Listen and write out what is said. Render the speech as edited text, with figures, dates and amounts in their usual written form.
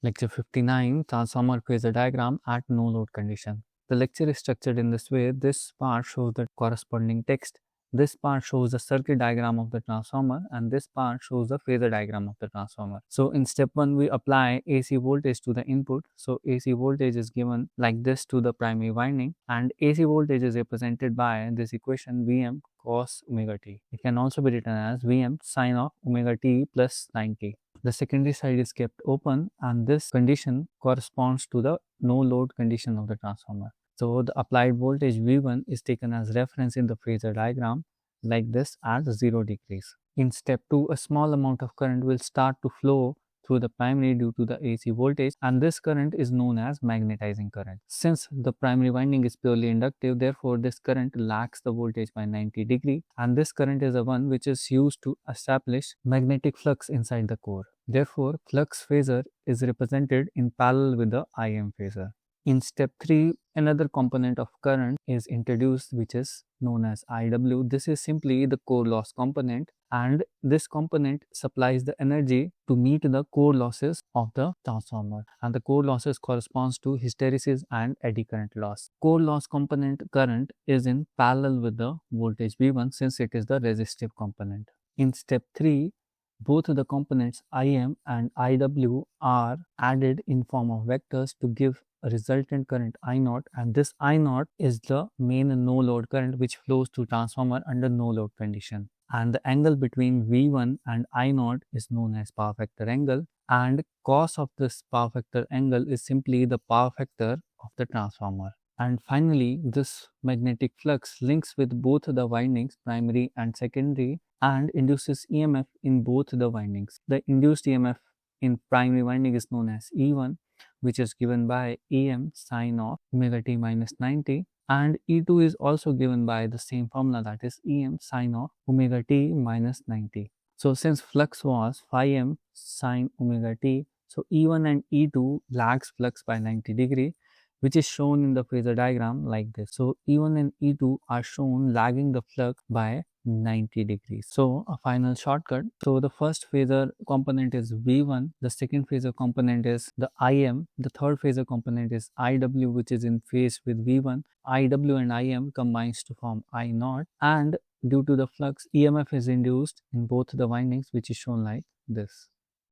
Lecture 59, Transformer Phasor Diagram at No Load Condition. The lecture is structured in this way. This part shows the corresponding text. This part shows the circuit diagram of the transformer, and this part shows the phasor diagram of the transformer. So in step 1, we apply AC voltage to the input. So AC voltage is given like this to the primary winding, and AC voltage is represented by this equation Vm cos omega t. It can also be written as Vm sin of omega t plus 90. The secondary side is kept open, and this condition corresponds to the no load condition of the transformer. So the applied voltage V1 is taken as reference in the phasor diagram like this at 0 degrees. In step 2, a small amount of current will start to flow through the primary due to the AC voltage, and this current is known as magnetizing current. Since the primary winding is purely inductive, therefore this current lags the voltage by 90 degree, and this current is the one which is used to establish magnetic flux inside the core. Therefore, flux phasor is represented in parallel with the IM phasor. In step 3, another component of current is introduced, which is known as IW. This is simply the core loss component, and this component supplies the energy to meet the core losses of the transformer, and the core losses corresponds to hysteresis and eddy current loss. Core loss component current is in parallel with the voltage V1 since it is the resistive component. In step 3, both the components IM and IW are added in form of vectors to give a resultant current I0, and this I0 is the main no load current which flows through transformer under no load condition. And the angle between V1 and I0 is known as power factor angle, and cos of this power factor angle is simply the power factor of the transformer. And finally, this magnetic flux links with both the windings, primary and secondary, and induces EMF in both the windings. The induced EMF in primary winding is known as E1, which is given by Em sin of omega t minus 90, and E2 is also given by the same formula, that is Em sin of omega t minus 90. So since flux was phi m sin omega t, so E1 and E2 lags flux by 90 degree, which is shown in the phasor diagram like this. So E1 and E2 are shown lagging the flux by 90 degrees. So a final shortcut. So the first phasor component is V1, the second phasor component is the IM, the third phasor component is IW, which is in phase with V1. IW and IM combines to form I0, and due to the flux, EMF is induced in both the windings, which is shown like this.